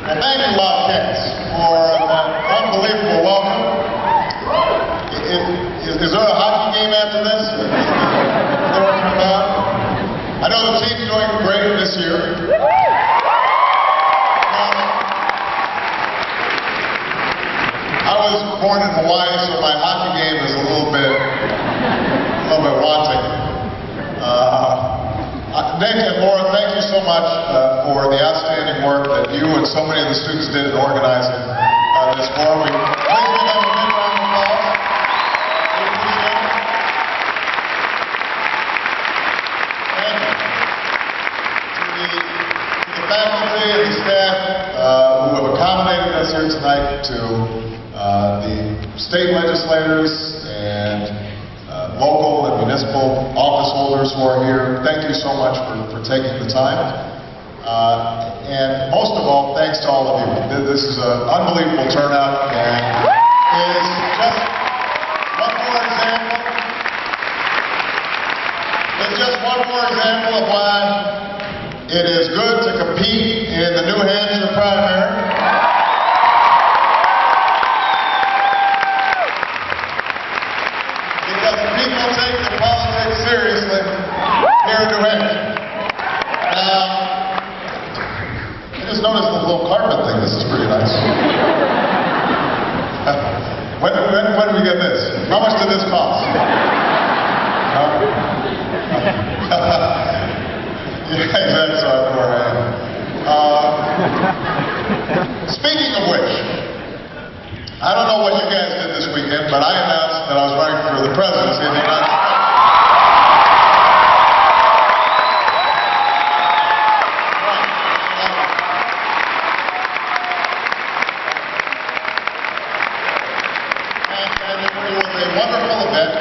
Well, thank you, Wildcats, for that unbelievable welcome. Is there a hockey game after this? I know the team's doing great this year. I was born in Hawaii, so my hockey game is a little bit wanting. Nick and Laura, thank you so much for the outstanding work that you and so many of the students did in organizing this forum. Please give them a big round of applause. We appreciate it. And to the faculty and the staff who have accommodated us here tonight, to the state legislators and local and municipal office holders who are here, thank you so much for taking the time. And most of all, thanks to all of you. This is an unbelievable turnout, and is just one more example. It's just one more example of why it is good to compete in the New Hampshire primary. People take the politics seriously here in New Hampshire. I just noticed the little carpet thing. This is pretty nice. When did we get this? How much did this cost? Yeah, exactly. So I know where I am. Speaking of which, I don't know what you guys did this weekend, but I announced that I was running for the presidency of the United States. And it was a wonderful event.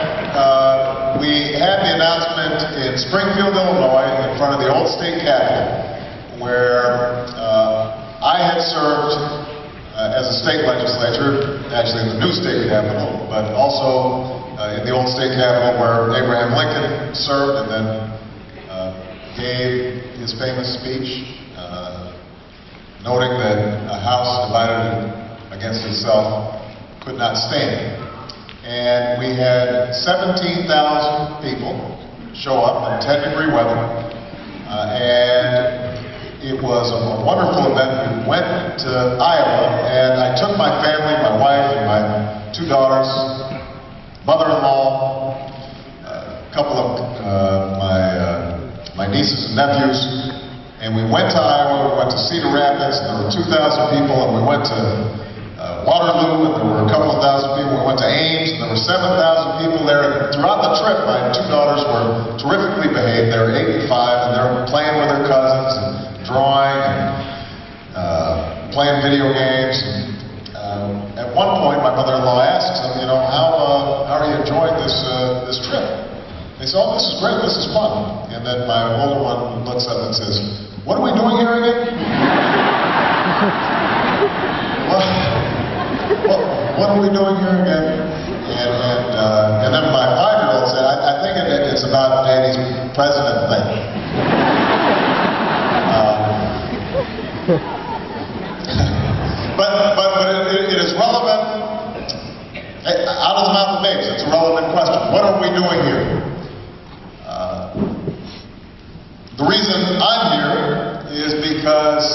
We had the announcement in Springfield, Illinois, in front of the old state capitol, where I had served as a state legislature, actually in the new state capitol, but also in the old state capitol where Abraham Lincoln served and then gave his famous speech, noting that a house divided against itself could not stand. And we had 17,000 people show up in 10-degree weather, and it was a wonderful event. We went to Iowa, and I took my family, my wife, and my two daughters, mother-in-law, a couple of my nieces and nephews, and we went to Iowa. We went to Cedar Rapids, and there were 2,000 people, and we went to Waterloo, and there were a couple of thousand people. We went to Ames, and there were 7,000 people there. And throughout the trip, my two daughters were terrifically behaved. They were 8 and 5, and they were playing with their cousins, and drawing and playing video games. And, at one point, my mother-in-law asked them, how are you enjoying this trip? They said, oh, this is great, this is fun. And then my older one looks up and says, what are we doing here again? What are we doing here again? And then my 5-year-old said, I think it's about Daddy's president thing. But it is relevant, out of the mouth of babes. It's a relevant question. What are we doing here? The reason I'm here is because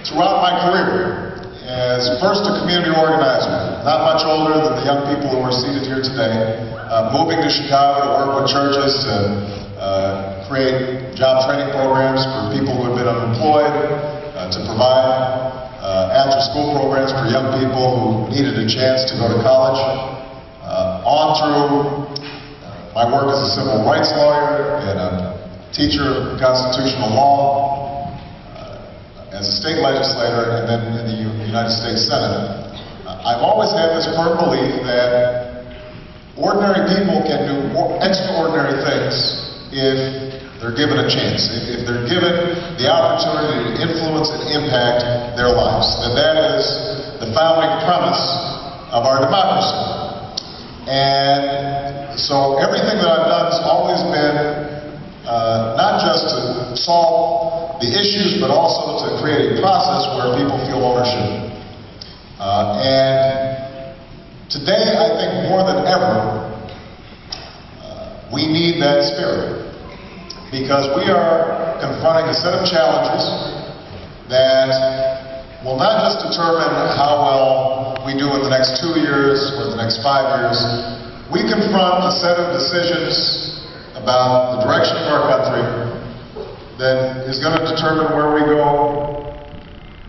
throughout my career, as first a community organizer, not much older than the young people who are seated here today, moving to Chicago to work with churches to create job training programs for people who have been unemployed, to provide after-school programs for young people who needed a chance to go to college, on through my work as a civil rights lawyer and a teacher of constitutional law, as a state legislator, and then in the United States Senate. I've always had this firm belief that ordinary people can do extraordinary things if they're given a chance, if they're given the opportunity to influence and impact their lives. And that is the founding premise of our democracy. And so everything that I've done has always been not just to solve the issues, but also to create a process where people feel ownership. And today, I think more than ever, we need that spirit, because we are confronting a set of challenges that will not just determine how well we do in the next 2 years or the next 5 years. We confront a set of decisions about the direction of our country that is going to determine where we go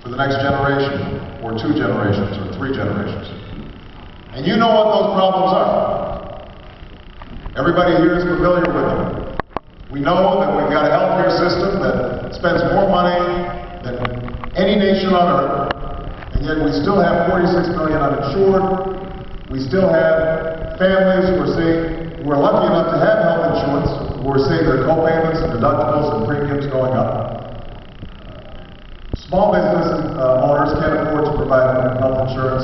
for the next generation, or 2 generations, or 3 generations. And you know what those problems are. Everybody here is familiar with them. We know that we've got a healthcare system that spends more money than any nation on earth, and yet we still have 46 million uninsured. We still have families who are lucky enough to have health insurance, who are seeing their co-payments and deductibles and premiums going up. Small business owners can't afford to provide health insurance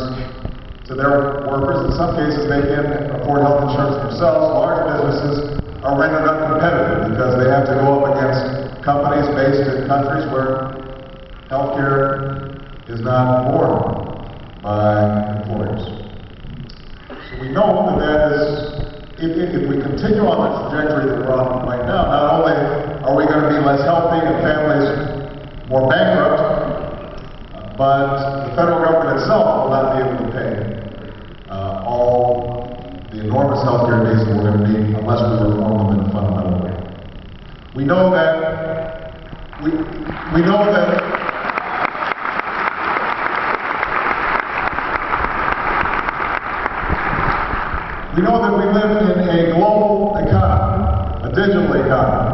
to their workers. In some cases, they can't afford health insurance themselves. Large businesses are rendered uncompetitive because they have to go up against companies based in countries where healthcare is not borne by employers. So we know that is, if we continue on the trajectory that we're on right now, not only are we going to be less healthy and families more bankrupt, but the federal government itself will not be able to pay all the enormous healthcare needs that we're going to need unless we reform them in a fundamental way. We know that we know that we live in a global economy, a digital economy,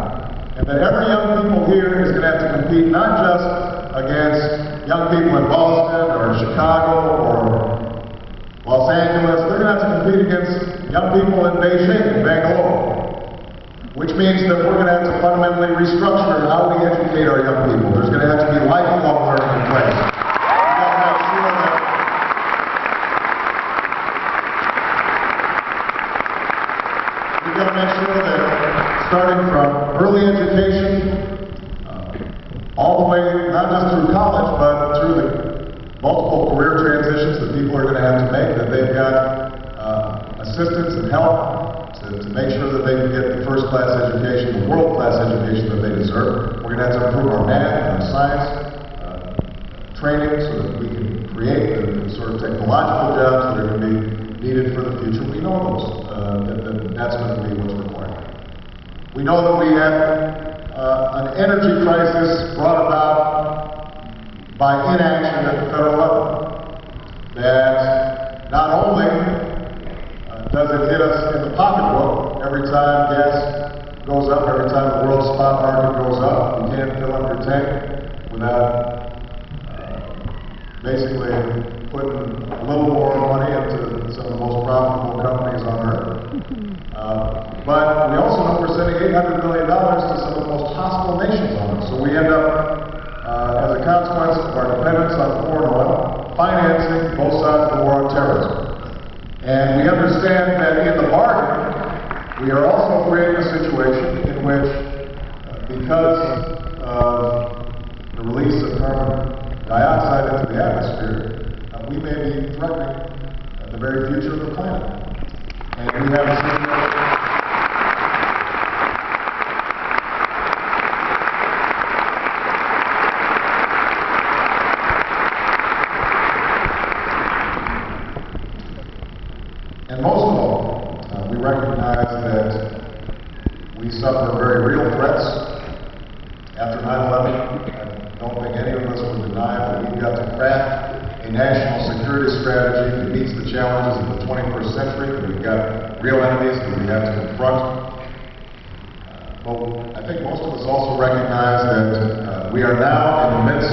and that every young people here is going to have to compete not just against young people in Boston or Chicago or Los Angeles. They're going to have to compete against young people in Beijing and Bangalore, which means that we're going to have to fundamentally restructure how we educate our young people. There's going to have to be lifelong learning in place. We've got to make sure that starting from early education, all the way, not just through college, but through the multiple career transitions that people are going to have to make, that they've got assistance and help to make sure that they can get the first-class education, the world-class education that they deserve. We're going to have to improve our math and our science training so that we can create the sort of technological jobs that are going to be needed for the future. We know that's going to be what's required. We know that we have an energy crisis brought about by inaction at the federal level. That not only does it hit us in the pocketbook every time gas goes up, every time the world spot market goes up, we can't fill up your tank without basically putting a little more money into some of the most profitable companies on earth. But we also know we're sending $800 million to some of the most hostile nations on us. So we end up, as a consequence of our dependence on foreign oil, financing both sides of the war on terrorism. And we understand that in the bargain, we are also creating a situation in which, because of the release of carbon dioxide into the atmosphere, we may be threatening the very future of the planet. And we have a situation. And most of all, we recognize that we suffer very real threats after 9/11. I don't think any of us would deny that we've got to craft a national security strategy that meets the challenges of the 21st century, that we've got real enemies that we have to confront. But I think most of us also recognize that we are now in the midst